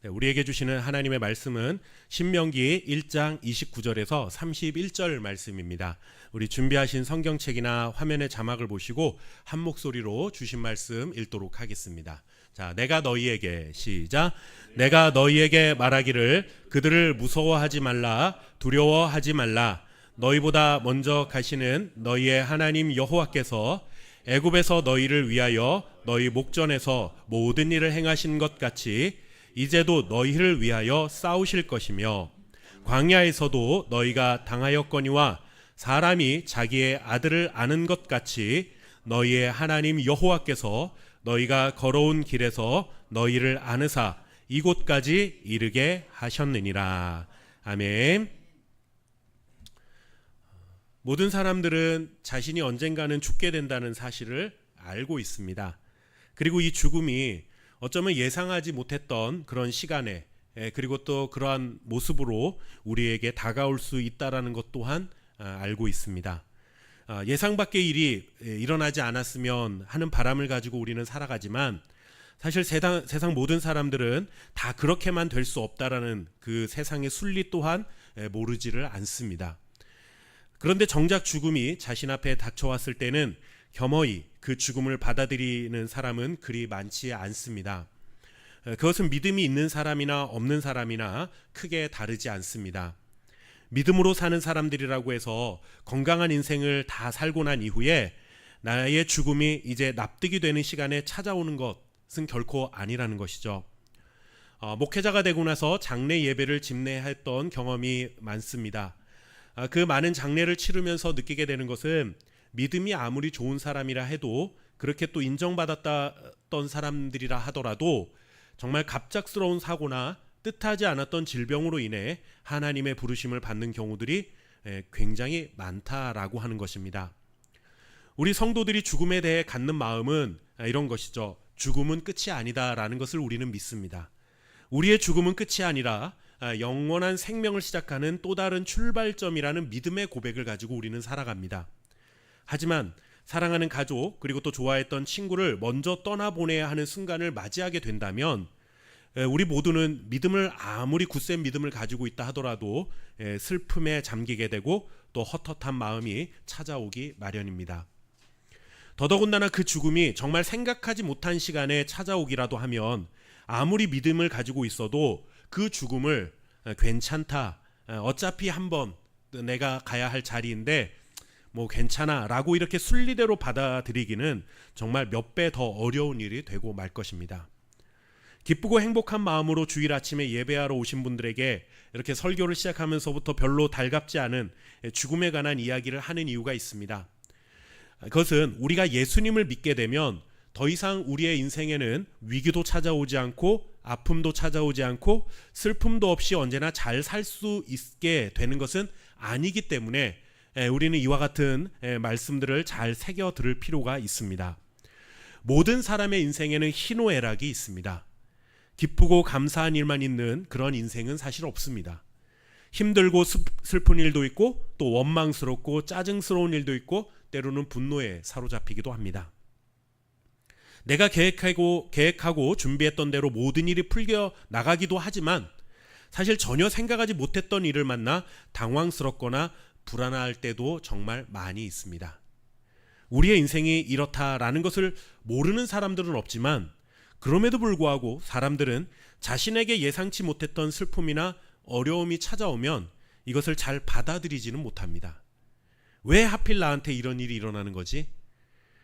우리에게 주시는 하나님의 말씀은 신명기 1장 29절에서 31절 말씀입니다. 우리 준비하신 성경책이나 화면의 자막을 보시고 한 목소리로 주신 말씀 읽도록 하겠습니다. 자, 내가 너희에게 시작. 내가 너희에게 말하기를 그들을 무서워하지 말라, 두려워하지 말라. 너희보다 먼저 가시는 너희의 하나님 여호와께서 애굽에서 너희를 위하여 너희 목전에서 모든 일을 행하신 것 같이 이제도 너희를 위하여 싸우실 것이며, 광야에서도 너희가 당하였거니와 사람이 자기의 아들을 아는 것 같이 너희의 하나님 여호와께서 너희가 걸어온 길에서 너희를 아느사 이곳까지 이르게 하셨느니라. 아멘. 모든 사람들은 자신이 언젠가는 죽게 된다는 사실을 알고 있습니다. 그리고 이 죽음이 어쩌면 예상하지 못했던 그런 시간에, 그리고 또 그러한 모습으로 우리에게 다가올 수 있다라는 것 또한 알고 있습니다. 예상 밖의 일이 일어나지 않았으면 하는 바람을 가지고 우리는 살아가지만, 사실 세상 모든 사람들은 다 그렇게만 될 수 없다라는 그 세상의 순리 또한 모르지를 않습니다. 그런데 정작 죽음이 자신 앞에 닥쳐왔을 때는 겸허히 그 죽음을 받아들이는 사람은 그리 많지 않습니다. 그것은 믿음이 있는 사람이나 없는 사람이나 크게 다르지 않습니다. 믿음으로 사는 사람들이라고 해서 건강한 인생을 다 살고 난 이후에 나의 죽음이 이제 납득이 되는 시간에 찾아오는 것은 결코 아니라는 것이죠. 목회자가 되고 나서 장례 예배를 집례했던 경험이 많습니다. 그 많은 장례를 치르면서 느끼게 되는 것은, 믿음이 아무리 좋은 사람이라 해도, 그렇게 또 인정받았던 사람들이라 하더라도 정말 갑작스러운 사고나 뜻하지 않았던 질병으로 인해 하나님의 부르심을 받는 경우들이 굉장히 많다라고 하는 것입니다. 우리 성도들이 죽음에 대해 갖는 마음은 이런 것이죠. 죽음은 끝이 아니다라는 것을 우리는 믿습니다. 우리의 죽음은 끝이 아니라 영원한 생명을 시작하는 또 다른 출발점이라는 믿음의 고백을 가지고 우리는 살아갑니다. 하지만 사랑하는 가족, 그리고 또 좋아했던 친구를 먼저 떠나보내야 하는 순간을 맞이하게 된다면, 우리 모두는 믿음을 아무리 굳센 믿음을 가지고 있다 하더라도 슬픔에 잠기게 되고 또 헛헛한 마음이 찾아오기 마련입니다. 더더군다나 그 죽음이 정말 생각하지 못한 시간에 찾아오기라도 하면, 아무리 믿음을 가지고 있어도 그 죽음을 괜찮다, 어차피 한번 내가 가야 할 자리인데 뭐 괜찮아 라고 이렇게 순리대로 받아들이기는 정말 몇 배 더 어려운 일이 되고 말 것입니다. 기쁘고 행복한 마음으로 주일 아침에 예배하러 오신 분들에게 이렇게 설교를 시작하면서부터 별로 달갑지 않은 죽음에 관한 이야기를 하는 이유가 있습니다. 그것은 우리가 예수님을 믿게 되면 더 이상 우리의 인생에는 위기도 찾아오지 않고 아픔도 찾아오지 않고 슬픔도 없이 언제나 잘 살 수 있게 되는 것은 아니기 때문에 우리는 이와 같은 말씀들을 잘 새겨 들을 필요가 있습니다. 모든 사람의 인생에는 희노애락이 있습니다. 기쁘고 감사한 일만 있는 그런 인생은 사실 없습니다. 힘들고 슬픈 일도 있고, 또 원망스럽고 짜증스러운 일도 있고, 때로는 분노에 사로잡히기도 합니다. 내가 계획하고 준비했던 대로 모든 일이 풀려 나가기도 하지만, 사실 전혀 생각하지 못했던 일을 만나 당황스럽거나 불안할 때도 정말 많이 있습니다. 우리의 인생이 이렇다라는 것을 모르는 사람들은 없지만, 그럼에도 불구하고 사람들은 자신에게 예상치 못했던 슬픔이나 어려움이 찾아오면 이것을 잘 받아들이지는 못합니다. 왜 하필 나한테 이런 일이 일어나는 거지?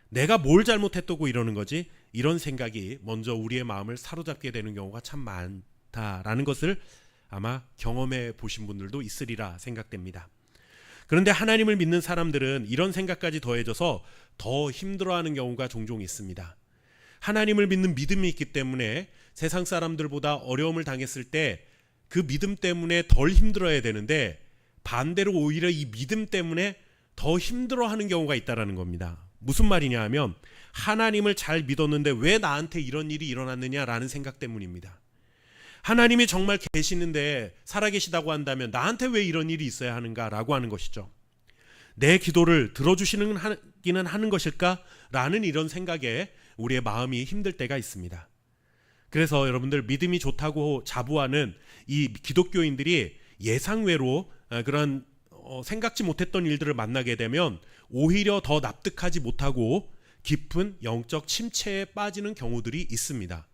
내가 뭘 잘못했다고 이러는 거지? 이런 생각이 먼저 우리의 마음을 사로잡게 되는 경우가 참 많다라는 것을 아마 경험해 보신 분들도 있으리라 생각됩니다. 그런데 하나님을 믿는 사람들은 이런 생각까지 더해져서 더 힘들어하는 경우가 종종 있습니다. 하나님을 믿는 믿음이 있기 때문에 세상 사람들보다 어려움을 당했을 때 그 믿음 때문에 덜 힘들어야 되는데, 반대로 오히려 이 믿음 때문에 더 힘들어하는 경우가 있다는 겁니다. 무슨 말이냐 하면, 하나님을 잘 믿었는데 왜 나한테 이런 일이 일어났느냐라는 생각 때문입니다. 하나님이 정말 계시는데, 살아계시다고 한다면 나한테 왜 이런 일이 있어야 하는가라고 하는 것이죠. 내 기도를 들어주시기는 하는 것일까라는 이런 생각에 우리의 마음이 힘들 때가 있습니다. 그래서 여러분들 믿음이 좋다고 자부하는 이 기독교인들이 예상외로 그런 생각지 못했던 일들을 만나게 되면 오히려 더 납득하지 못하고 깊은 영적 침체에 빠지는 경우들이 있습니다.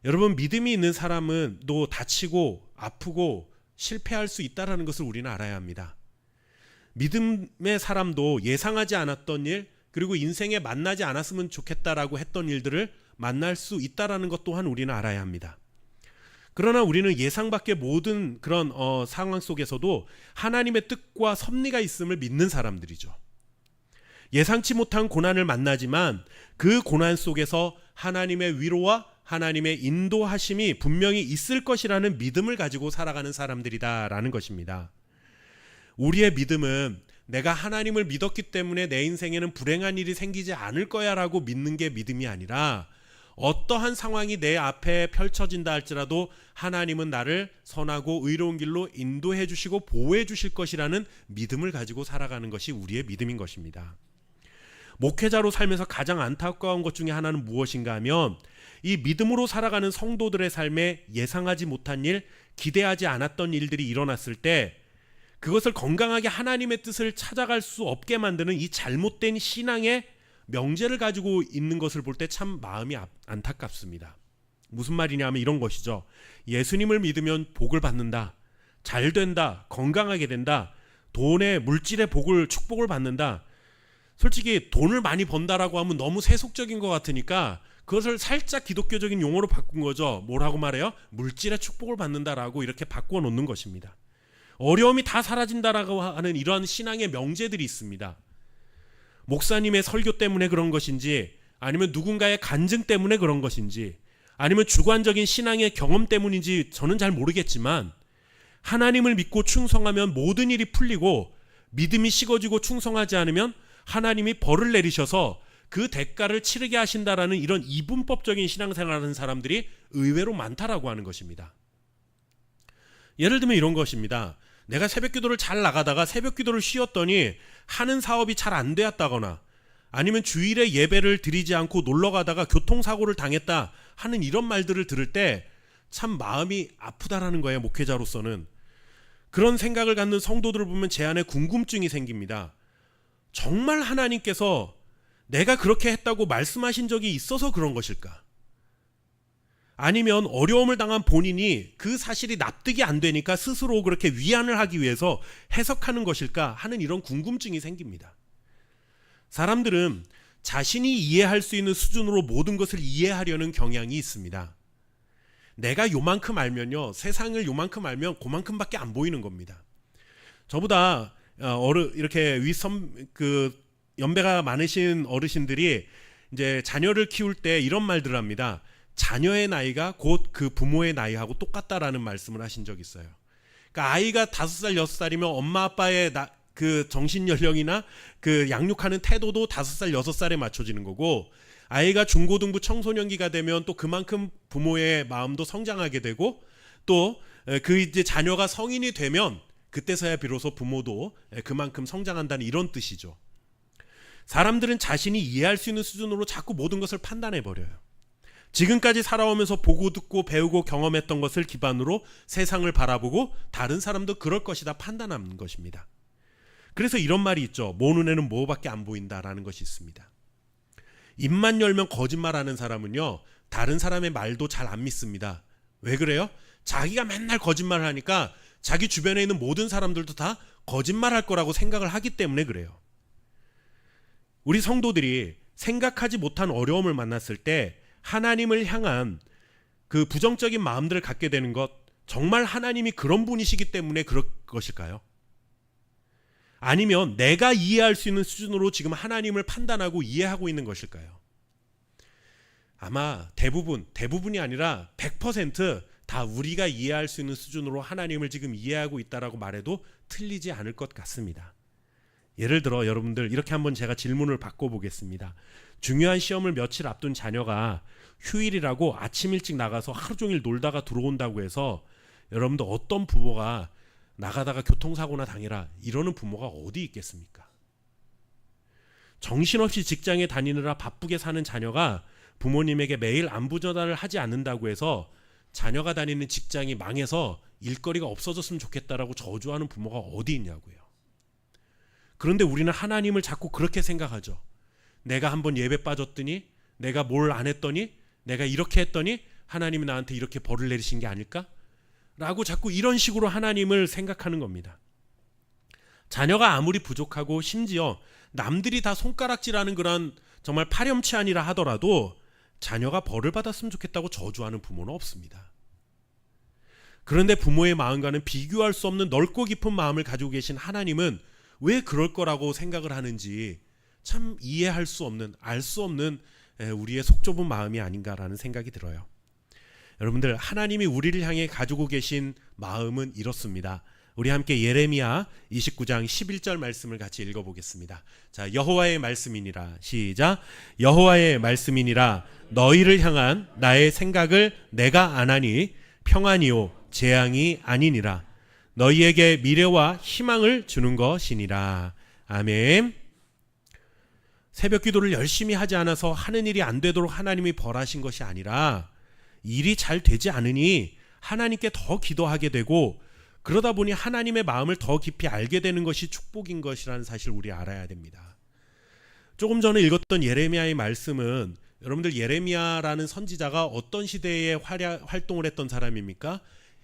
여러분, 믿음이 있는 사람은 또 다치고 아프고 실패할 수 있다는 것을 우리는 알아야 합니다. 믿음의 사람도 예상하지 않았던 일, 그리고 인생에 만나지 않았으면 좋겠다라고 했던 일들을 만날 수 있다는 것 또한 우리는 알아야 합니다. 그러나 우리는 예상 밖의 모든 그런 상황 속에서도 하나님의 뜻과 섭리가 있음을 믿는 사람들이죠. 예상치 못한 고난을 만나지만 그 고난 속에서 하나님의 위로와 하나님의 인도하심이 분명히 있을 것이라는 믿음을 가지고 살아가는 사람들이다라는 것입니다. 우리의 믿음은 내가 하나님을 믿었기 때문에 내 인생에는 불행한 일이 생기지 않을 거야 라고 믿는 게 믿음이 아니라, 어떠한 상황이 내 앞에 펼쳐진다 할지라도 하나님은 나를 선하고 의로운 길로 인도해 주시고 보호해 주실 것이라는 믿음을 가지고 살아가는 것이 우리의 믿음인 것입니다. 목회자로 살면서 가장 안타까운 것 중에 하나는 무엇인가 하면, 이 믿음으로 살아가는 성도들의 삶에 예상하지 못한 일, 기대하지 않았던 일들이 일어났을 때 그것을 건강하게 하나님의 뜻을 찾아갈 수 없게 만드는 이 잘못된 신앙의 명제를 가지고 있는 것을 볼 때 참 마음이 안타깝습니다. 무슨 말이냐 하면 이런 것이죠. 예수님을 믿으면 복을 받는다, 잘 된다, 건강하게 된다, 돈의 물질의 복을, 축복을 받는다. 솔직히 돈을 많이 번다라고 하면 너무 세속적인 것 같으니까 그것을 살짝 기독교적인 용어로 바꾼 거죠. 뭐라고 말해요? 물질의 축복을 받는다라고 이렇게 바꾸어 놓는 것입니다. 어려움이 다 사라진다라고 하는 이러한 신앙의 명제들이 있습니다. 목사님의 설교 때문에 그런 것인지, 아니면 누군가의 간증 때문에 그런 것인지, 아니면 주관적인 신앙의 경험 때문인지 저는 잘 모르겠지만, 하나님을 믿고 충성하면 모든 일이 풀리고, 믿음이 식어지고 충성하지 않으면 하나님이 벌을 내리셔서 그 대가를 치르게 하신다라는 이런 이분법적인 신앙생활을 하는 사람들이 의외로 많다라고 하는 것입니다. 예를 들면 이런 것입니다. 내가 새벽기도를 잘 나가다가 새벽기도를 쉬었더니 하는 사업이 잘 안 되었다거나, 아니면 주일에 예배를 드리지 않고 놀러가다가 교통사고를 당했다 하는 이런 말들을 들을 때 참 마음이 아프다라는 거예요. 목회자로서는. 그런 생각을 갖는 성도들을 보면 제 안에 궁금증이 생깁니다. 정말 하나님께서 내가 그렇게 했다고 말씀하신 적이 있어서 그런 것일까? 아니면 어려움을 당한 본인이 그 사실이 납득이 안 되니까 스스로 그렇게 위안을 하기 위해서 해석하는 것일까 하는 이런 궁금증이 생깁니다. 사람들은 자신이 이해할 수 있는 수준으로 모든 것을 이해하려는 경향이 있습니다. 내가 요만큼 알면요, 세상을 요만큼 알면 그만큼밖에 안 보이는 겁니다. 저보다 이렇게 연배가 많으신 어르신들이 이제 자녀를 키울 때 이런 말들을 합니다. 자녀의 나이가 곧 그 부모의 나이하고 똑같다라는 말씀을 하신 적이 있어요. 그러니까 아이가 5살, 6살이면 엄마 아빠의 그 정신 연령이나 그 양육하는 태도도 5살, 6살에 맞춰지는 거고, 아이가 중고등부 청소년기가 되면 또 그만큼 부모의 마음도 성장하게 되고, 또 그 이제 자녀가 성인이 되면 그때서야 비로소 부모도 그만큼 성장한다는 이런 뜻이죠. 사람들은 자신이 이해할 수 있는 수준으로 자꾸 모든 것을 판단해 버려요. 지금까지 살아오면서 보고 듣고 배우고 경험했던 것을 기반으로 세상을 바라보고 다른 사람도 그럴 것이다 판단하는 것입니다. 그래서 이런 말이 있죠. 모 눈에는 뭐밖에 안 보인다라는 것이 있습니다. 입만 열면 거짓말하는 사람은요, 다른 사람의 말도 잘 안 믿습니다. 왜 그래요? 자기가 맨날 거짓말을 하니까 자기 주변에 있는 모든 사람들도 다 거짓말할 거라고 생각을 하기 때문에 그래요. 우리 성도들이 생각하지 못한 어려움을 만났을 때 하나님을 향한 그 부정적인 마음들을 갖게 되는 것, 정말 하나님이 그런 분이시기 때문에 그럴 것일까요? 아니면 내가 이해할 수 있는 수준으로 지금 하나님을 판단하고 이해하고 있는 것일까요? 아마 대부분이 아니라 100% 다 우리가 이해할 수 있는 수준으로 하나님을 지금 이해하고 있다라고 말해도 틀리지 않을 것 같습니다. 예를 들어 여러분들, 이렇게 한번 제가 질문을 바꿔보겠습니다. 중요한 시험을 며칠 앞둔 자녀가 휴일이라고 아침 일찍 나가서 하루 종일 놀다가 들어온다고 해서 여러분들 어떤 부모가 나가다가 교통사고나 당해라 이러는 부모가 어디 있겠습니까? 정신없이 직장에 다니느라 바쁘게 사는 자녀가 부모님에게 매일 안부 전화를 하지 않는다고 해서 자녀가 다니는 직장이 망해서 일거리가 없어졌으면 좋겠다라고 저주하는 부모가 어디 있냐고요. 그런데 우리는 하나님을 자꾸 그렇게 생각하죠. 내가 한번 예배 빠졌더니, 내가 뭘 안 했더니, 내가 이렇게 했더니 하나님이 나한테 이렇게 벌을 내리신 게 아닐까? 라고 자꾸 이런 식으로 하나님을 생각하는 겁니다. 자녀가 아무리 부족하고 심지어 남들이 다 손가락질하는 그런 정말 파렴치한이라 하더라도 자녀가 벌을 받았으면 좋겠다고 저주하는 부모는 없습니다. 그런데 부모의 마음과는 비교할 수 없는 넓고 깊은 마음을 가지고 계신 하나님은 왜 그럴 거라고 생각을 하는지 참 이해할 수 없는, 알 수 없는 우리의 속 좁은 마음이 아닌가라는 생각이 들어요. 여러분들, 하나님이 우리를 향해 가지고 계신 마음은 이렇습니다. 우리 함께 예레미야 29장 11절 말씀을 같이 읽어보겠습니다. 자, 여호와의 말씀이니라. 시작. 여호와의 말씀이니라. 너희를 향한 나의 생각을 내가 아나니 평안이요 재앙이 아니니라. 너희에게 미래와 희망을 주는 것이니라. 아멘. 새벽 기도를 열심히 하지 않아서 하는 일이 안 되도록 하나님이 벌하신 것이 아니라 일이 잘 되지 않으니 하나님께 더 기도하게 되고 그러다 보니 하나님의 마음을 더 깊이 알게 되는 것이 축복인 것이라는 사실을 우리 알아야 됩니다. 조금 전에 읽었던 예레미야의 말씀은 여러분들 예레미야라는 선지자가 어떤 시대에 활동을 했던 사람입니까?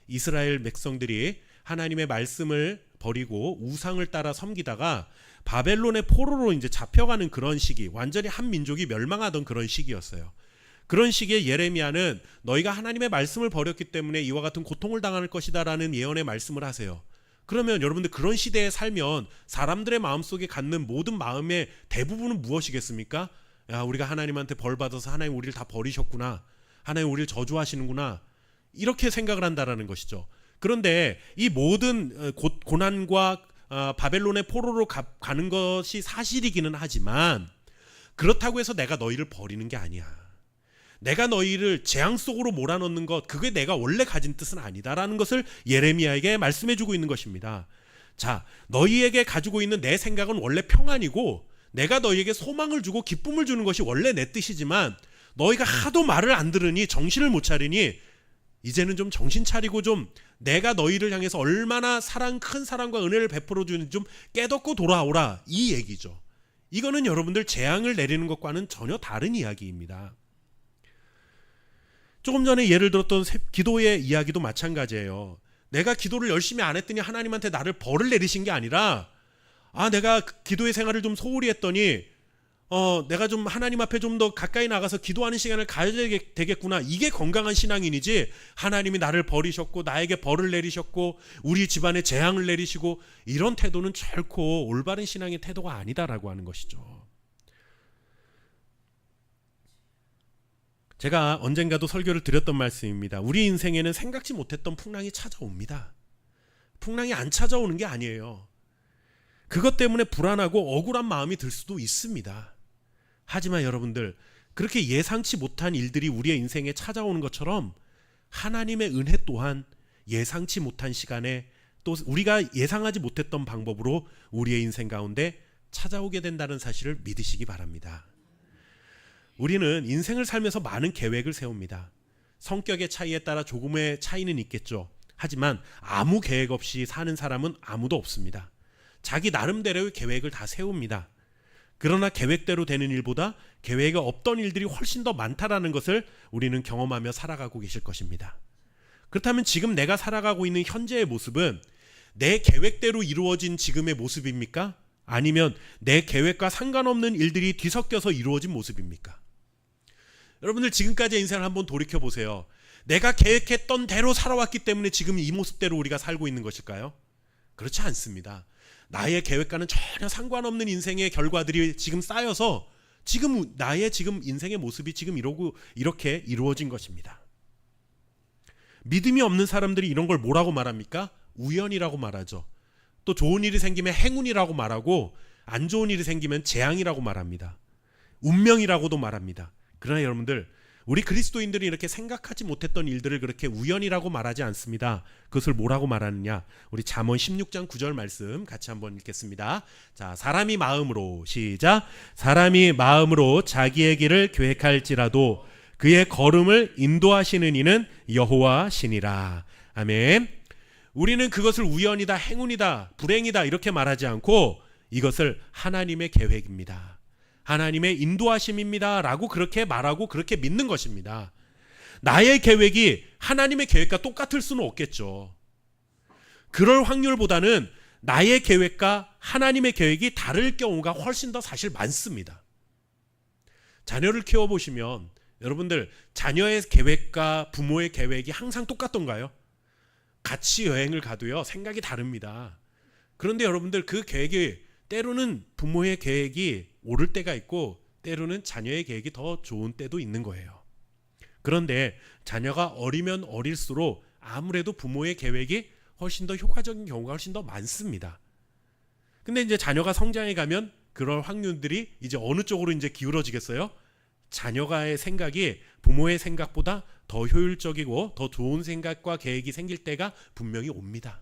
이스라엘 백성들이 하나님의 말씀을 버리고 우상을 따라 섬기다가 바벨론의 포로로 이제 잡혀가는 그런 시기, 완전히 한 민족이 멸망하던 그런 시기였어요. 그런 시기에 예레미야는 너희가 하나님의 말씀을 버렸기 때문에 이와 같은 고통을 당할 것이다 라는 예언의 말씀을 하세요. 그러면 여러분들 그런 시대에 살면 사람들의 마음속에 갖는 모든 마음의 대부분은 무엇이겠습니까? 야, 우리가 하나님한테 벌 받아서 하나님 우리를 다 버리셨구나, 하나님 우리를 저주하시는구나, 이렇게 생각을 한다라는 것이죠. 그런데 이 모든 고난과 바벨론의 포로로 가는 것이 사실이기는 하지만 그렇다고 해서 내가 너희를 버리는 게 아니야. 내가 너희를 재앙 속으로 몰아넣는 것, 그게 내가 원래 가진 뜻은 아니다라는 것을 예레미야에게 말씀해주고 있는 것입니다. 자, 너희에게 가지고 있는 내 생각은 원래 평안이고 내가 너희에게 소망을 주고 기쁨을 주는 것이 원래 내 뜻이지만 너희가 하도 말을 안 들으니 정신을 못 차리니 이제는 좀 정신 차리고 좀 내가 너희를 향해서 얼마나 큰 사랑과 은혜를 베풀어 주는지 좀 깨닫고 돌아오라, 이 얘기죠. 이거는 여러분들 재앙을 내리는 것과는 전혀 다른 이야기입니다. 조금 전에 예를 들었던 기도의 이야기도 마찬가지예요. 내가 기도를 열심히 안 했더니 하나님한테 나를 벌을 내리신 게 아니라 내가 기도의 생활을 좀 소홀히 했더니 내가 좀 하나님 앞에 좀 더 가까이 나가서 기도하는 시간을 가져야 되겠구나, 이게 건강한 신앙인이지 하나님이 나를 버리셨고 나에게 벌을 내리셨고 우리 집안에 재앙을 내리시고 이런 태도는 결코 올바른 신앙의 태도가 아니다라고 하는 것이죠. 제가 언젠가도 설교를 드렸던 말씀입니다. 우리 인생에는 생각지 못했던 풍랑이 찾아옵니다. 풍랑이 안 찾아오는 게 아니에요. 그것 때문에 불안하고 억울한 마음이 들 수도 있습니다. 하지만 여러분들, 그렇게 예상치 못한 일들이 우리의 인생에 찾아오는 것처럼 하나님의 은혜 또한 예상치 못한 시간에 또 우리가 예상하지 못했던 방법으로 우리의 인생 가운데 찾아오게 된다는 사실을 믿으시기 바랍니다. 우리는 인생을 살면서 많은 계획을 세웁니다. 성격의 차이에 따라 조금의 차이는 있겠죠. 하지만 아무 계획 없이 사는 사람은 아무도 없습니다. 자기 나름대로의 계획을 다 세웁니다. 그러나 계획대로 되는 일보다 계획에 없던 일들이 훨씬 더 많다라는 것을 우리는 경험하며 살아가고 계실 것입니다. 그렇다면 지금 내가 살아가고 있는 현재의 모습은 내 계획대로 이루어진 지금의 모습입니까? 아니면 내 계획과 상관없는 일들이 뒤섞여서 이루어진 모습입니까? 여러분들 지금까지의 인생을 한번 돌이켜보세요. 내가 계획했던 대로 살아왔기 때문에 지금 이 모습대로 우리가 살고 있는 것일까요? 그렇지 않습니다. 나의 계획과는 전혀 상관없는 인생의 결과들이 지금 쌓여서 지금 나의 지금 인생의 모습이 지금 이렇게 이루어진 것입니다. 믿음이 없는 사람들이 이런 걸 뭐라고 말합니까? 우연이라고 말하죠. 또 좋은 일이 생기면 행운이라고 말하고 안 좋은 일이 생기면 재앙이라고 말합니다. 운명이라고도 말합니다. 그러나 여러분들, 우리 그리스도인들이 이렇게 생각하지 못했던 일들을 그렇게 우연이라고 말하지 않습니다. 그것을 뭐라고 말하느냐? 우리 잠언 16장 9절 말씀 같이 한번 읽겠습니다. 자, 사람이 마음으로 시작. 사람이 마음으로 자기의 길을 계획할지라도 그의 걸음을 인도하시는 이는 여호와시니라. 아멘. 우리는 그것을 우연이다, 행운이다, 불행이다 이렇게 말하지 않고 이것을 하나님의 계획입니다. 하나님의 인도하심입니다 라고 그렇게 말하고 그렇게 믿는 것입니다. 나의 계획이 하나님의 계획과 똑같을 수는 없겠죠. 그럴 확률보다는 나의 계획과 하나님의 계획이 다를 경우가 훨씬 더 사실 많습니다. 자녀를 키워보시면 여러분들 자녀의 계획과 부모의 계획이 항상 똑같던가요? 같이 여행을 가도요 생각이 다릅니다. 그런데 여러분들 그 계획이 때로는 부모의 계획이 옳을 때가 있고 때로는 자녀의 계획이 더 좋은 때도 있는 거예요. 그런데 자녀가 어리면 어릴수록 아무래도 부모의 계획이 훨씬 더 효과적인 경우가 훨씬 더 많습니다. 근데 이제 자녀가 성장해 가면 그럴 확률들이 이제 어느 쪽으로 이제 기울어지겠어요? 자녀가의 생각이 부모의 생각보다 더 효율적이고 더 좋은 생각과 계획이 생길 때가 분명히 옵니다.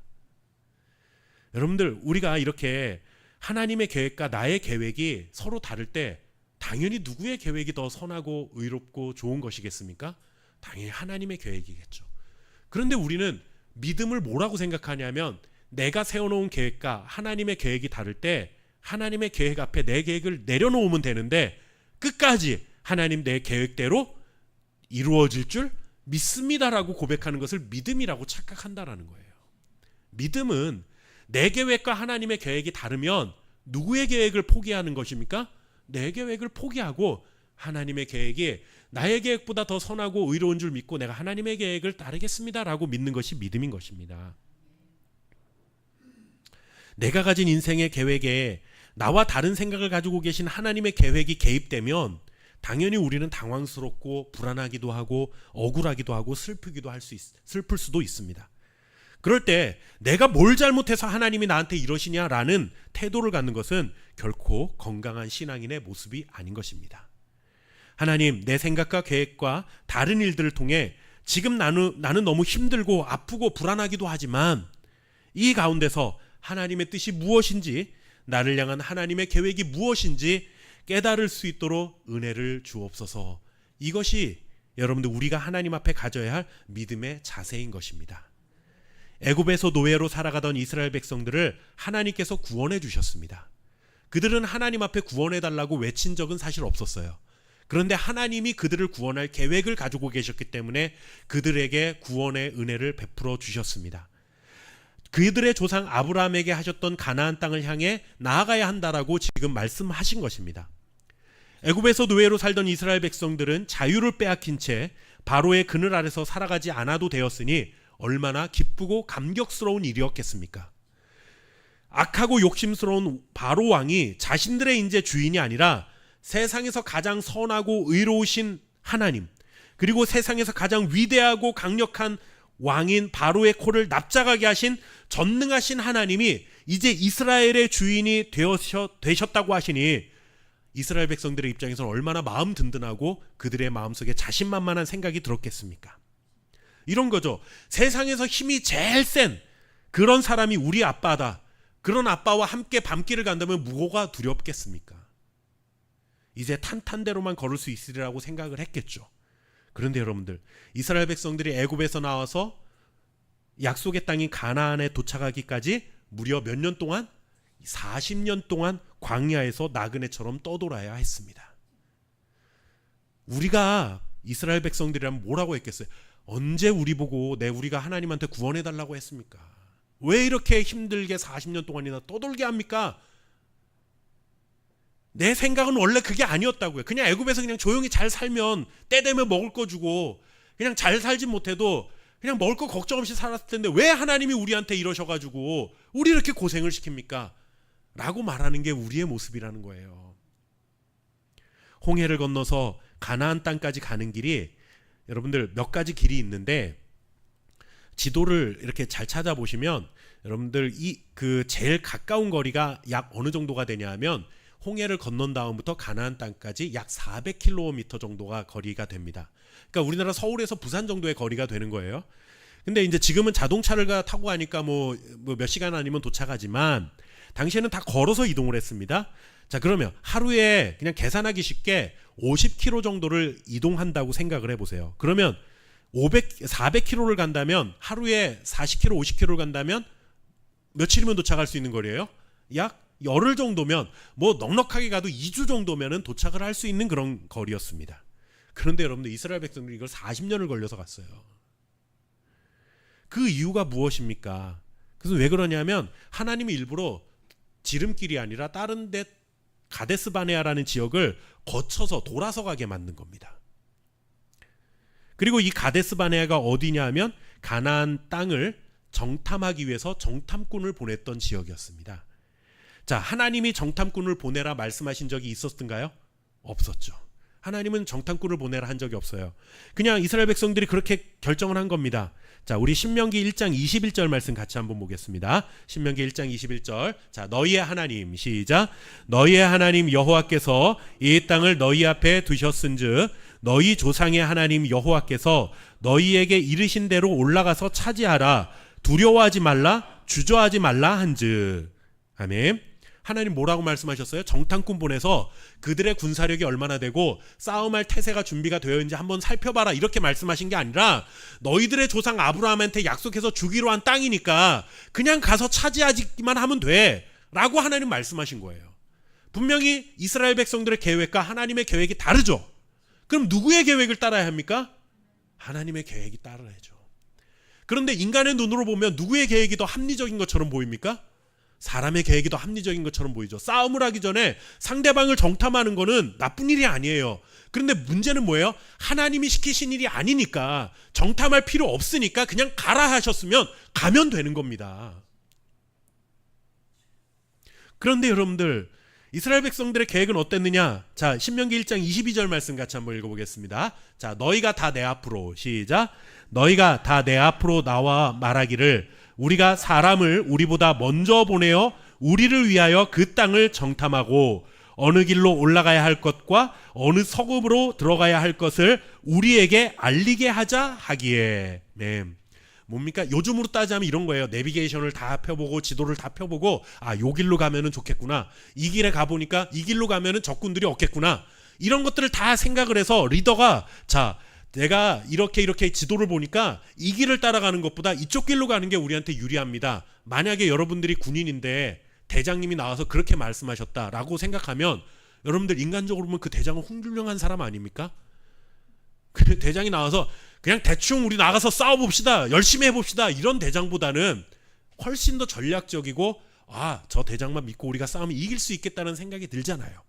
여러분들 우리가 이렇게 하나님의 계획과 나의 계획이 서로 다를 때 당연히 누구의 계획이 더 선하고 의롭고 좋은 것이겠습니까? 당연히 하나님의 계획이겠죠. 그런데 우리는 믿음을 뭐라고 생각하냐면 내가 세워놓은 계획과 하나님의 계획이 다를 때 하나님의 계획 앞에 내 계획을 내려놓으면 되는데 끝까지 하나님 내 계획대로 이루어질 줄 믿습니다라고 고백하는 것을 믿음이라고 착각한다라는 거예요. 믿음은 내 계획과 하나님의 계획이 다르면 누구의 계획을 포기하는 것입니까? 내 계획을 포기하고 하나님의 계획이 나의 계획보다 더 선하고 의로운 줄 믿고 내가 하나님의 계획을 따르겠습니다라고 믿는 것이 믿음인 것입니다. 내가 가진 인생의 계획에 나와 다른 생각을 가지고 계신 하나님의 계획이 개입되면 당연히 우리는 당황스럽고 불안하기도 하고 억울하기도 하고 슬플 수도 있습니다. 그럴 때 내가 뭘 잘못해서 하나님이 나한테 이러시냐라는 태도를 갖는 것은 결코 건강한 신앙인의 모습이 아닌 것입니다. 하나님, 내 생각과 계획과 다른 일들을 통해 지금 나는 너무 힘들고 아프고 불안하기도 하지만 이 가운데서 하나님의 뜻이 무엇인지 나를 향한 하나님의 계획이 무엇인지 깨달을 수 있도록 은혜를 주옵소서. 이것이 여러분들 우리가 하나님 앞에 가져야 할 믿음의 자세인 것입니다. 애굽에서 노예로 살아가던 이스라엘 백성들을 하나님께서 구원해 주셨습니다. 그들은 하나님 앞에 구원해 달라고 외친 적은 사실 없었어요. 그런데 하나님이 그들을 구원할 계획을 가지고 계셨기 때문에 그들에게 구원의 은혜를 베풀어 주셨습니다. 그들의 조상 아브라함에게 하셨던 가나안 땅을 향해 나아가야 한다라고 지금 말씀하신 것입니다. 애굽에서 노예로 살던 이스라엘 백성들은 자유를 빼앗긴 채 바로의 그늘 아래서 살아가지 않아도 되었으니 얼마나 기쁘고 감격스러운 일이었겠습니까? 악하고 욕심스러운 바로 왕이 자신들의 이제 주인이 아니라 세상에서 가장 선하고 의로우신 하나님, 그리고 세상에서 가장 위대하고 강력한 왕인 바로의 코를 납작하게 하신 전능하신 하나님이 이제 이스라엘의 주인이 되셨다고 하시니 이스라엘 백성들의 입장에서는 얼마나 마음 든든하고 그들의 마음속에 자신만만한 생각이 들었겠습니까? 이런 거죠. 세상에서 힘이 제일 센 그런 사람이 우리 아빠다. 그런 아빠와 함께 밤길을 간다면 뭐가 두렵겠습니까? 이제 탄탄대로만 걸을 수 있으리라고 생각을 했겠죠. 그런데 여러분들, 이스라엘 백성들이 애굽에서 나와서 약속의 땅인 가나안에 도착하기까지 무려 몇 년 동안? 40년 동안 광야에서 나그네처럼 떠돌아야 했습니다. 우리가 이스라엘 백성들이라면 뭐라고 했겠어요? 언제 우리 보고 우리가 하나님한테 구원해달라고 했습니까? 왜 이렇게 힘들게 40년 동안이나 떠돌게 합니까? 내 생각은 원래 그게 아니었다고요. 그냥 애굽에서 그냥 조용히 잘 살면 때 되면 먹을 거 주고 그냥 잘 살지 못해도 그냥 먹을 거 걱정 없이 살았을 텐데 왜 하나님이 우리한테 이러셔가지고 우리 이렇게 고생을 시킵니까? 라고 말하는 게 우리의 모습이라는 거예요. 홍해를 건너서 가나안 땅까지 가는 길이 여러분들 몇 가지 길이 있는데 지도를 이렇게 잘 찾아보시면 여러분들 그 제일 가까운 거리가 약 어느 정도가 되냐면 홍해를 건넌 다음부터 가나안 땅까지 약 400km 정도가 거리가 됩니다. 그러니까 우리나라 서울에서 부산 정도의 거리가 되는 거예요. 근데 이제 지금은 자동차를 타고 가니까 뭐 몇 시간 아니면 도착하지만 당시에는 다 걸어서 이동을 했습니다. 자, 그러면 하루에 그냥 계산하기 쉽게 50km 정도를 이동한다고 생각을 해보세요. 그러면 400km를 간다면 하루에 40km, 50km를 간다면 며칠이면 도착할 수 있는 거리예요? 약 열흘 정도면 뭐 넉넉하게 가도 2주 정도면은 도착을 할 수 있는 그런 거리였습니다. 그런데 여러분들 이스라엘 백성들이 이걸 40년을 걸려서 갔어요. 그 이유가 무엇입니까? 그래서 왜 그러냐면 하나님이 일부러 지름길이 아니라 다른 데 가데스 바네아라는 지역을 거쳐서 돌아서 가게 만든 겁니다. 그리고 이 가데스 바네아가 어디냐 하면 가나안 땅을 정탐하기 위해서 정탐꾼을 보냈던 지역이었습니다. 자, 하나님이 정탐꾼을 보내라 말씀하신 적이 있었던가요? 없었죠. 하나님은 정탐꾼을 보내라 한 적이 없어요. 그냥 이스라엘 백성들이 그렇게 결정을 한 겁니다. 자, 우리 신명기 1장 21절 말씀 같이 한번 보겠습니다. 신명기 1장 21절. 자, 너희의 하나님, 시작. 너희의 하나님 여호와께서 이 땅을 너희 앞에 두셨은즉 너희 조상의 하나님 여호와께서 너희에게 이르신 대로 올라가서 차지하라. 두려워하지 말라, 주저하지 말라 한즉. 아멘. 하나님 뭐라고 말씀하셨어요? 정탐꾼 보내서 그들의 군사력이 얼마나 되고 싸움할 태세가 준비가 되어 있는지 한번 살펴봐라, 이렇게 말씀하신 게 아니라 너희들의 조상 아브라함한테 약속해서 주기로 한 땅이니까 그냥 가서 차지하기만 하면 돼 라고 하나님 말씀하신 거예요. 분명히 이스라엘 백성들의 계획과 하나님의 계획이 다르죠. 그럼 누구의 계획을 따라야 합니까? 하나님의 계획이 따라야죠. 그런데 인간의 눈으로 보면 누구의 계획이 더 합리적인 것처럼 보입니까? 사람의 계획이 더 합리적인 것처럼 보이죠. 싸움을 하기 전에 상대방을 정탐하는 거는 나쁜 일이 아니에요. 그런데 문제는 뭐예요? 하나님이 시키신 일이 아니니까, 정탐할 필요 없으니까 그냥 가라 하셨으면 가면 되는 겁니다. 그런데 여러분들, 이스라엘 백성들의 계획은 어땠느냐? 자, 신명기 1장 22절 말씀 같이 한번 읽어보겠습니다. 자, 너희가 다 내 앞으로, 시작. 너희가 다 내 앞으로 나와 말하기를 우리가 사람을 우리보다 먼저 보내어 우리를 위하여 그 땅을 정탐하고 어느 길로 올라가야 할 것과 어느 서급으로 들어가야 할 것을 우리에게 알리게 하자 하기에. 네. 뭡니까? 요즘으로 따지면 이런 거예요. 내비게이션을 다 펴보고 지도를 다 펴보고, 아, 요 길로 가면은 좋겠구나, 이 길에 가보니까 이 길로 가면은 적군들이 없겠구나, 이런 것들을 다 생각을 해서 리더가, 자, 내가 이렇게 지도를 보니까 이 길을 따라가는 것보다 이쪽 길로 가는 게 우리한테 유리합니다. 만약에 여러분들이 군인인데 대장님이 나와서 그렇게 말씀하셨다라고 생각하면, 여러분들 인간적으로 보면 그 대장은 훌륭한 사람 아닙니까? 그 대장이 나와서 그냥 대충 우리 나가서 싸워봅시다, 열심히 해봅시다, 이런 대장보다는 훨씬 더 전략적이고, 아, 저 대장만 믿고 우리가 싸우면 이길 수 있겠다는 생각이 들잖아요.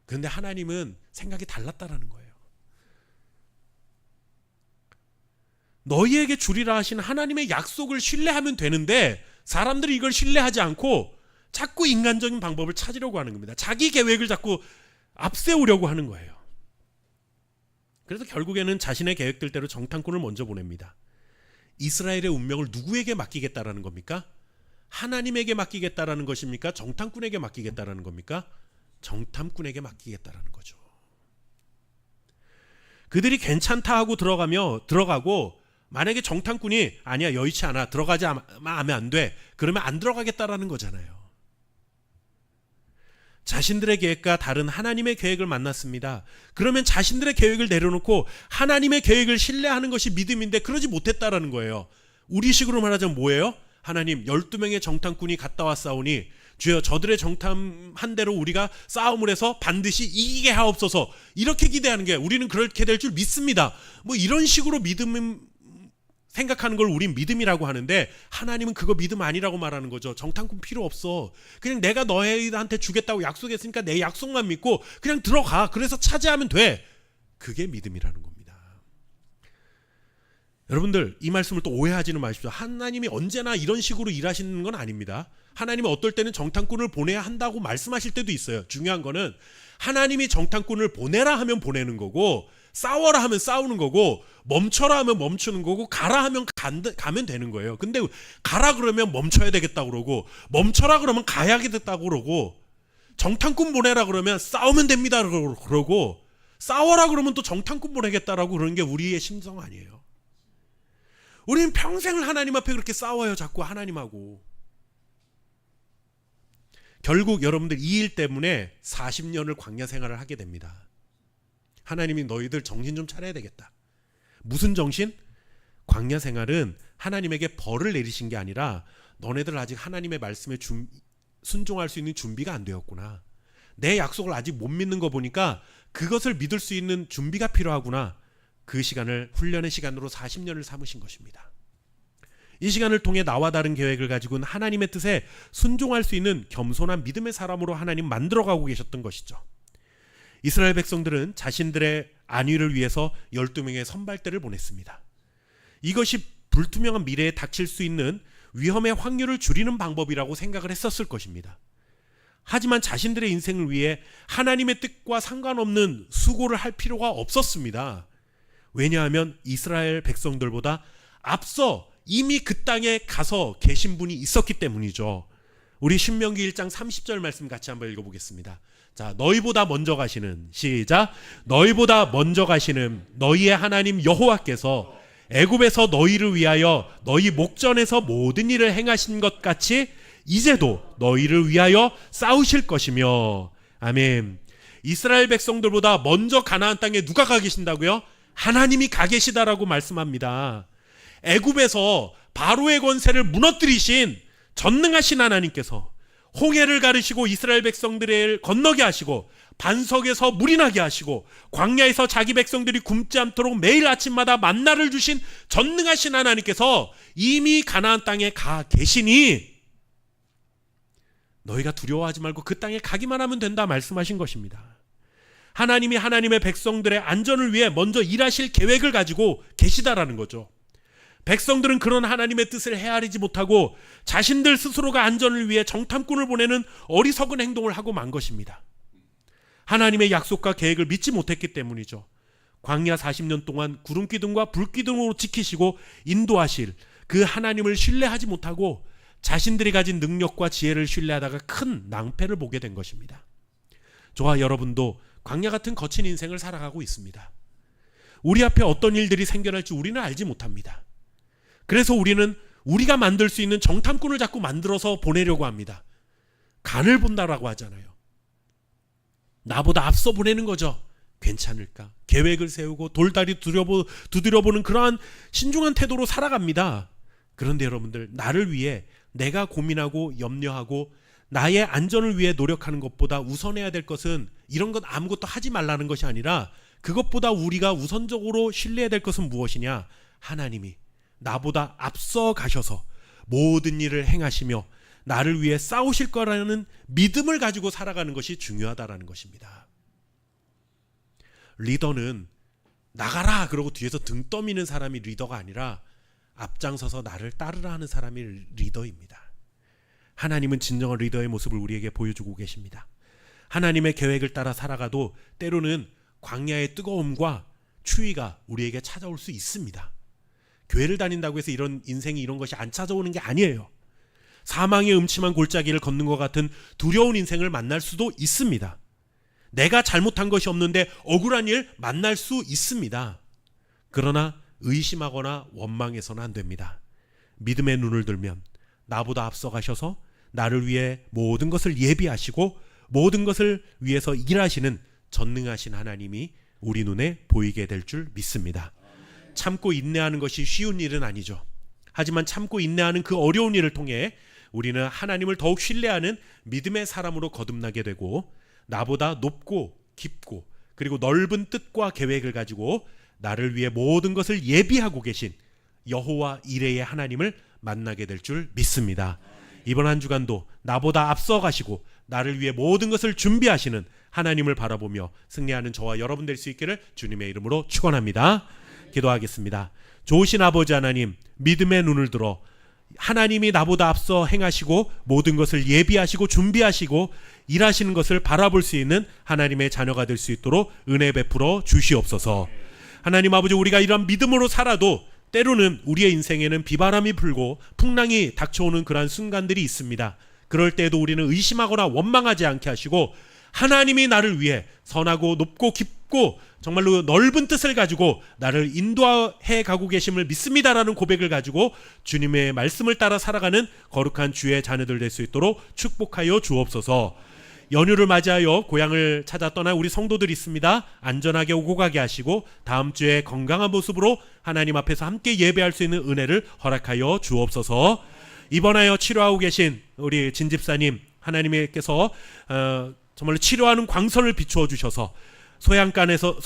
그런데 하나님은 생각이 달랐다라는 거예요. 너희에게 주리라 하신 하나님의 약속을 신뢰하면 되는데 사람들이 이걸 신뢰하지 않고 자꾸 인간적인 방법을 찾으려고 하는 겁니다. 자기 계획을 자꾸 앞세우려고 하는 거예요. 그래서 결국에는 자신의 계획들대로 정탐꾼을 먼저 보냅니다. 이스라엘의 운명을 누구에게 맡기겠다라는 겁니까? 하나님에게 맡기겠다라는 것입니까? 정탐꾼에게 맡기겠다라는 겁니까? 정탐꾼에게 맡기겠다라는 거죠. 그들이 괜찮다 하고 들어가고, 만약에 정탐꾼이 아니야, 여의치 않아, 들어가지 하면 안 돼, 그러면 안 들어가겠다라는 거잖아요. 자신들의 계획과 다른 하나님의 계획을 만났습니다. 그러면 자신들의 계획을 내려놓고 하나님의 계획을 신뢰하는 것이 믿음인데 그러지 못했다라는 거예요. 우리식으로 말하자면 뭐예요? 하나님, 12명의 정탐꾼이 갔다 왔사오니 주여 저들의 정탐한 대로 우리가 싸움을 해서 반드시 이기게 하옵소서, 이렇게 기대하는 게, 우리는 그렇게 될 줄 믿습니다, 뭐 이런 식으로 믿음 생각하는 걸 우린 믿음이라고 하는데, 하나님은 그거 믿음 아니라고 말하는 거죠. 정탐꾼 필요 없어, 그냥 내가 너희한테 주겠다고 약속했으니까 내 약속만 믿고 그냥 들어가, 그래서 차지하면 돼, 그게 믿음이라는 겁니다. 여러분들, 이 말씀을 또 오해하지는 마십시오. 하나님이 언제나 이런 식으로 일하시는 건 아닙니다. 하나님은 어떨 때는 정탐꾼을 보내야 한다고 말씀하실 때도 있어요. 중요한 거는 하나님이 정탐꾼을 보내라 하면 보내는 거고, 싸워라 하면 싸우는 거고, 멈춰라 하면 멈추는 거고, 가라 하면 가면 되는 거예요. 근데 가라 그러면 멈춰야 되겠다고 그러고, 멈춰라 그러면 가야겠다고 그러고, 정탐꾼 보내라 그러면 싸우면 됩니다 그러고, 싸워라 그러면 또 정탐꾼 보내겠다라고 그러는 게 우리의 심성 아니에요. 우리는 평생을 하나님 앞에 그렇게 싸워요. 자꾸 하나님하고. 결국 여러분들 이 일 때문에 40년을 광야 생활을 하게 됩니다. 하나님이 너희들 정신 좀 차려야 되겠다. 무슨 정신? 광야 생활은 하나님에게 벌을 내리신 게 아니라 너네들 아직 하나님의 말씀에 순종할 수 있는 준비가 안 되었구나. 내 약속을 아직 못 믿는 거 보니까 그것을 믿을 수 있는 준비가 필요하구나. 그 시간을 훈련의 시간으로 40년을 삼으신 것입니다. 이 시간을 통해 나와 다른 계획을 가지고는 하나님의 뜻에 순종할 수 있는 겸손한 믿음의 사람으로 하나님 만들어가고 계셨던 것이죠. 이스라엘 백성들은 자신들의 안위를 위해서 12명의 선발대를 보냈습니다. 이것이 불투명한 미래에 닥칠 수 있는 위험의 확률을 줄이는 방법이라고 생각을 했었을 것입니다. 하지만 자신들의 인생을 위해 하나님의 뜻과 상관없는 수고를 할 필요가 없었습니다. 왜냐하면 이스라엘 백성들보다 앞서 이미 그 땅에 가서 계신 분이 있었기 때문이죠. 우리 신명기 1장 30절 말씀 같이 한번 읽어보겠습니다. 자, 너희보다 먼저 가시는, 시작, 너희보다 먼저 가시는 너희의 하나님 여호와께서 애굽에서 너희를 위하여 너희 목전에서 모든 일을 행하신 것 같이 이제도 너희를 위하여 싸우실 것이며. 아멘. 이스라엘 백성들보다 먼저 가나안 땅에 누가 가 계신다고요? 하나님이 가 계시다라고 말씀합니다. 애굽에서 바로의 권세를 무너뜨리신 전능하신 하나님께서 홍해를 가르시고 이스라엘 백성들을 건너게 하시고 반석에서 물이 나게 하시고 광야에서 자기 백성들이 굶지 않도록 매일 아침마다 만나를 주신 전능하신 하나님께서 이미 가나안 땅에 가 계시니 너희가 두려워하지 말고 그 땅에 가기만 하면 된다 말씀하신 것입니다. 하나님이 하나님의 백성들의 안전을 위해 먼저 일하실 계획을 가지고 계시다라는 거죠. 백성들은 그런 하나님의 뜻을 헤아리지 못하고 자신들 스스로가 안전을 위해 정탐꾼을 보내는 어리석은 행동을 하고 만 것입니다. 하나님의 약속과 계획을 믿지 못했기 때문이죠. 광야 40년 동안 구름기둥과 불기둥으로 지키시고 인도하실 그 하나님을 신뢰하지 못하고 자신들이 가진 능력과 지혜를 신뢰하다가 큰 낭패를 보게 된 것입니다. 저와 여러분도 광야 같은 거친 인생을 살아가고 있습니다. 우리 앞에 어떤 일들이 생겨날지 우리는 알지 못합니다. 그래서 우리는 우리가 만들 수 있는 정탐꾼을 자꾸 만들어서 보내려고 합니다. 간을 본다라고 하잖아요. 나보다 앞서 보내는 거죠. 괜찮을까? 계획을 세우고 돌다리 두드려보는 그러한 신중한 태도로 살아갑니다. 그런데 여러분들, 나를 위해 내가 고민하고 염려하고 나의 안전을 위해 노력하는 것보다 우선해야 될 것은 이런 것 아무것도 하지 말라는 것이 아니라 그것보다 우리가 우선적으로 신뢰해야 될 것은 무엇이냐? 하나님이 나보다 앞서 가셔서 모든 일을 행하시며 나를 위해 싸우실 거라는 믿음을 가지고 살아가는 것이 중요하다라는 것입니다. 리더는 나가라 그러고 뒤에서 등 떠미는 사람이 리더가 아니라 앞장서서 나를 따르라 하는 사람이 리더입니다. 하나님은 진정한 리더의 모습을 우리에게 보여주고 계십니다. 하나님의 계획을 따라 살아가도 때로는 광야의 뜨거움과 추위가 우리에게 찾아올 수 있습니다. 교회를 다닌다고 해서 이런 인생이 이런 것이 안 찾아오는 게 아니에요. 사망의 음침한 골짜기를 걷는 것 같은 두려운 인생을 만날 수도 있습니다. 내가 잘못한 것이 없는데 억울한 일 만날 수 있습니다. 그러나 의심하거나 원망해서는 안 됩니다. 믿음의 눈을 들면 나보다 앞서 가셔서 나를 위해 모든 것을 예비하시고 모든 것을 위해서 일하시는 전능하신 하나님이 우리 눈에 보이게 될 줄 믿습니다. 참고 인내하는 것이 쉬운 일은 아니죠. 하지만 참고 인내하는 그 어려운 일을 통해 우리는 하나님을 더욱 신뢰하는 믿음의 사람으로 거듭나게 되고 나보다 높고 깊고 그리고 넓은 뜻과 계획을 가지고 나를 위해 모든 것을 예비하고 계신 여호와 이레의 하나님을 만나게 될 줄 믿습니다. 이번 한 주간도 나보다 앞서 가시고 나를 위해 모든 것을 준비하시는 하나님을 바라보며 승리하는 저와 여러분 될 수 있기를 주님의 이름으로 축원합니다. 기도하겠습니다. 좋으신 아버지 하나님, 믿음의 눈을 들어 하나님이 나보다 앞서 행하시고 모든 것을 예비하시고 준비하시고 일하시는 것을 바라볼 수 있는 하나님의 자녀가 될 수 있도록 은혜 베풀어 주시옵소서. 하나님 아버지, 우리가 이런 믿음으로 살아도 때로는 우리의 인생에는 비바람이 불고 풍랑이 닥쳐오는 그러한 순간들이 있습니다. 그럴 때에도 우리는 의심하거나 원망하지 않게 하시고 하나님이 나를 위해 선하고 높고 깊고 정말로 넓은 뜻을 가지고 나를 인도해 가고 계심을 믿습니다라는 고백을 가지고 주님의 말씀을 따라 살아가는 거룩한 주의 자녀들 될 수 있도록 축복하여 주옵소서. 연휴를 맞이하여 고향을 찾아 떠난 우리 성도들이 있습니다. 안전하게 오고 가게 하시고 다음 주에 건강한 모습으로 하나님 앞에서 함께 예배할 수 있는 은혜를 허락하여 주옵소서. 입원하여 치료하고 계신 우리 진 집사님, 하나님께서 정말로 치료하는 광선을 비추어 주셔서 외양간에서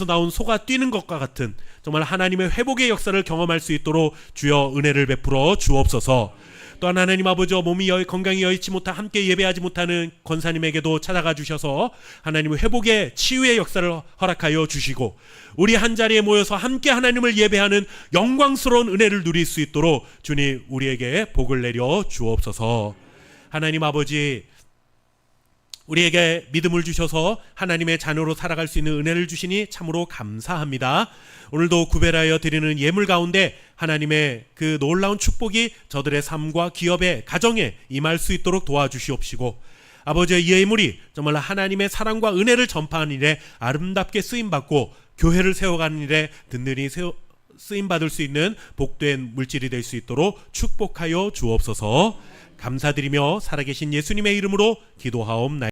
나온 소가 뛰는 것과 같은 정말 하나님의 회복의 역사를 경험할 수 있도록 주여 은혜를 베풀어 주옵소서. 또한 하나님 아버지, 몸이 건강히 여의치 못하 함께 예배하지 못하는 권사님에게도 찾아가 주셔서 하나님의 회복의 치유의 역사를 허락하여 주시고 우리 한자리에 모여서 함께 하나님을 예배하는 영광스러운 은혜를 누릴 수 있도록 주님 우리에게 복을 내려 주옵소서. 하나님 아버지, 우리에게 믿음을 주셔서 하나님의 자녀로 살아갈 수 있는 은혜를 주시니 참으로 감사합니다. 오늘도 구별하여 드리는 예물 가운데 하나님의 그 놀라운 축복이 저들의 삶과 기업에 가정에 임할 수 있도록 도와주시옵시고 아버지의 예물이 정말 하나님의 사랑과 은혜를 전파하는 일에 아름답게 쓰임받고 교회를 세워가는 일에 든든히 쓰임받을 수 있는 복된 물질이 될 수 있도록 축복하여 주옵소서. 감사드리며 살아계신 예수님의 이름으로 기도하옵나이다.